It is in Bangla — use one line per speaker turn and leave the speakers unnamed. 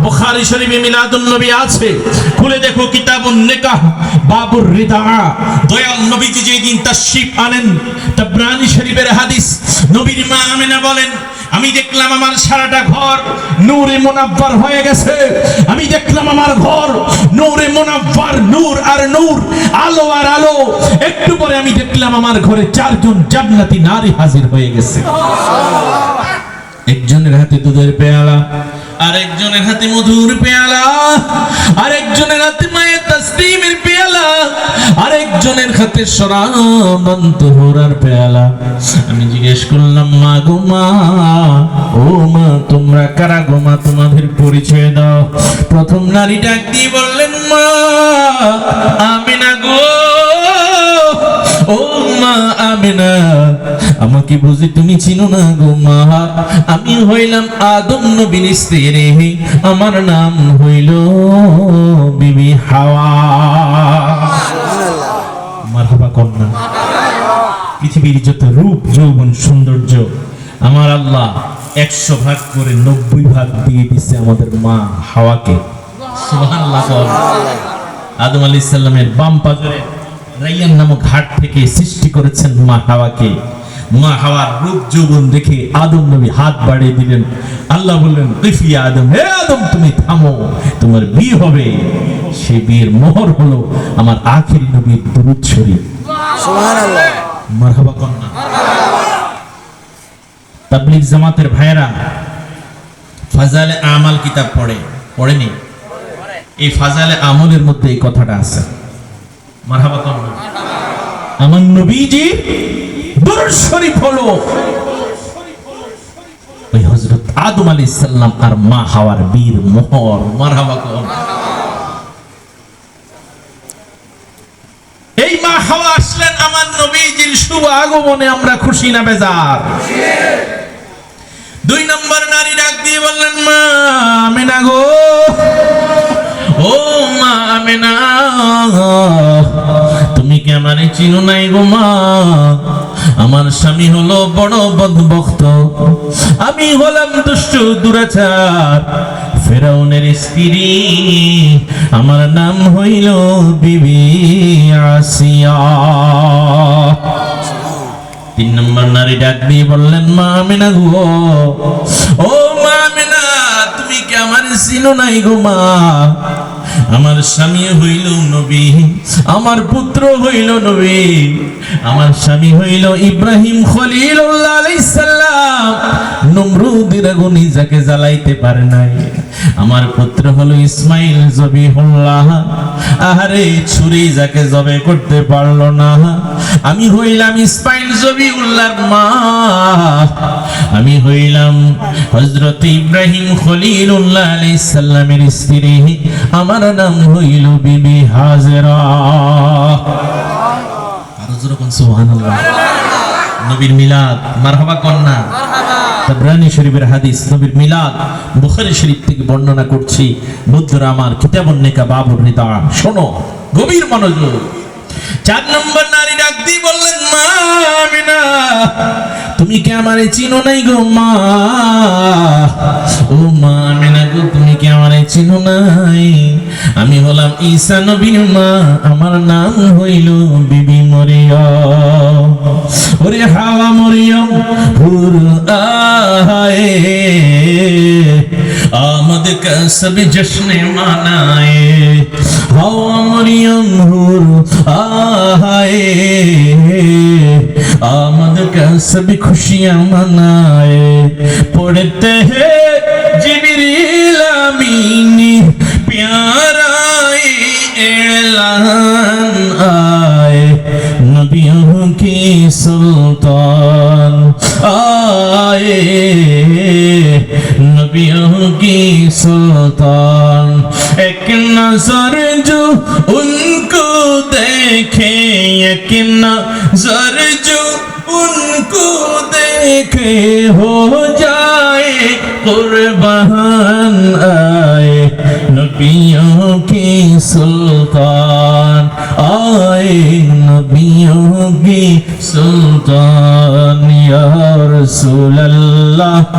বুখারী শরীফে মিলাদুন নবী আছে, খুলে দেখো কিতাবুন নিকাহ বাবুর রিদা। দয়াল নবীজি যেদিন তাশরীফ আনেন, তাবরানী শরীফের হাদিস, নবীর মা আমিনা বলেন, আমি দেখলাম আমার সারাটা ঘর নূরে মুনাব্বার হয়ে গেছে। আমি দেখলাম আমার ঘর নূরে মুনাব্বার, নূর আর নূর, আলো আর আলো। একটু পরে আমি দেখলাম আমার ঘরে 4 জন জান্নাতি নারী হাজির হয়ে গেছে। একজনের হাতে দুধের পেয়ালা, আরেকজনের হাতে মধুর পেয়ালা, আরেকজনের হাতে মায়ের তাসলিমের পেয়ালা, আরেকজনের হাতে শরাবান তুহুরার পেয়ালা। আমি জিজ্ঞেস করলাম, মা গো মা, ও মা তোমরা কারা গো মা, তোমাদের পরিচয় দাও। প্রথম নারী ডাক দিয়ে বললেন, মা আমিনা গো, ও মা আমিনা, আমাকে বুঝি তুমি চিনো না গো মা, আমি হইলাম আদম নবীর স্ত্রী, আমার নাম হইল বিবি হাওয়া। মারহাবা কন্যা। পৃথিবীর যত রূপ যৌবন সৌন্দর্য আমার আল্লাহ 100 ভাগ করে 90 ভাগ দিয়ে দিচ্ছে আমাদের মা হাওয়াকে। সুবহানাল্লাহ। আদম আলাইহিস সালামের বাম পাজরে রাইয়ান নামক ঘাট থেকে সৃষ্টি করেছেন মা হাওয়াকে। মা হাওয়ার রূপ যৌবন দেখে আদম নবী হাত বাড়িয়ে দিলেন। আল্লাহ বললেন, ইফি আদম, হে আদম তুমি থামো, তোমার বিয়ে হবে। সেই বিয়ের মোহর হলো আমার আখিরি নবীর দুরূদ শরীফ। সুবহানাল্লাহ। মারহাবা কন্যা। তাবলীগ জামাতের ভাইরা ফাজালে আমাল কিতাব পড়েনি? এই ফাজালে আমলের মধ্যে এই কথাটা আছে। মারহাবা কন্যা। আমার নবীজি দুরূদ শরীফ হলো ওই হযরত আদম আলাইহিস সালাম আর মা হাওয়ার বীর মোহর। মারহাবা কন্যা। এই মা হাওয়া আসলেন আমার নবীজির শুভ আগমনে, আমরা খুশি না বেজার? 2 নম্বর নারী ডাক দিয়ে বললেন, মা আমিনা গো, ও মা আমিনা, তুমি কি আমারে চিনো নাই গো মা? আমার স্বামী হলো বড় বদবক্ত, আমি হলাম দুষ্ট দুরাচার, ফেরাউনের স্ত্রী, আমার নাম হইল বিবি আসিয়া। 3 নম্বর নারী ডাক দিয়ে বললেন, মা আমিনা গো, ও মা আমিনা, তুমি কি আমার চিনো নাই গো মা? আমার স্বামী হইল নবী, আমার পুত্র হইল নবী, আমার স্বামী হইল ইব্রাহিম খলিলুল্লাহ আলাইহিস সালাম, নমরুদের আগুনে যাকে জ্বালাইতে পারে নাই। আমার পুত্র হলো ইসমাইল জবিহুল্লাহ, আহারে ছুরি যাকে জবে করতে পারলো না। আমি হইলাম ইসমাইল জবিহুল্লাহর মা, আমি হইলাম হযরত ইব্রাহিম খলিলুল্লাহ আলাইহিস সালামের স্ত্রী, আমার নাম হইল বিবি হাজেরা। আরো জোরে কোন সুবহানাল্লাহ। নবীর মিলাদ। মারহাবা কন্যা। তাবরানী শরীফের হাদিস, নবীর মিলাদ বুখারী শরীফ থেকে বর্ণনা করছি। বন্ধুরা আমার, কিতাবুন নিকাহ বাবুর রিদা, শোনো গভীর মনোযোগ। 4 নম্বর নারী ডাক দিয়ে বললেন, মা আমিনা, তুমি কি আমারে চিনো নাই গো মা? ও মা আমিনা গো, তুমি কি আমারে চিনো নাই? আমি হলাম ঈসা নবীর মা, আমার নাম হইল বিবি মরিয়ম। ওরে হাওয়া মরিয়ম হুর আয়ে, आमद का सब जश्न मनाए, हवा मरियम हुर आए, आमद का सब खुशियां मनाए। पढ़ते हैं जिब्रील आमीन, प्यारा ऐलान आए, नबियों की सुल्तान आए, नबियों की सुल्तान। एक नजर जो उनको देखे, एक नजर जो उनको देखे, हो जाए कुर्बान आए, नबियों की सुल्तान आए, नबियों की सुल्तान। या रसूल अल्लाह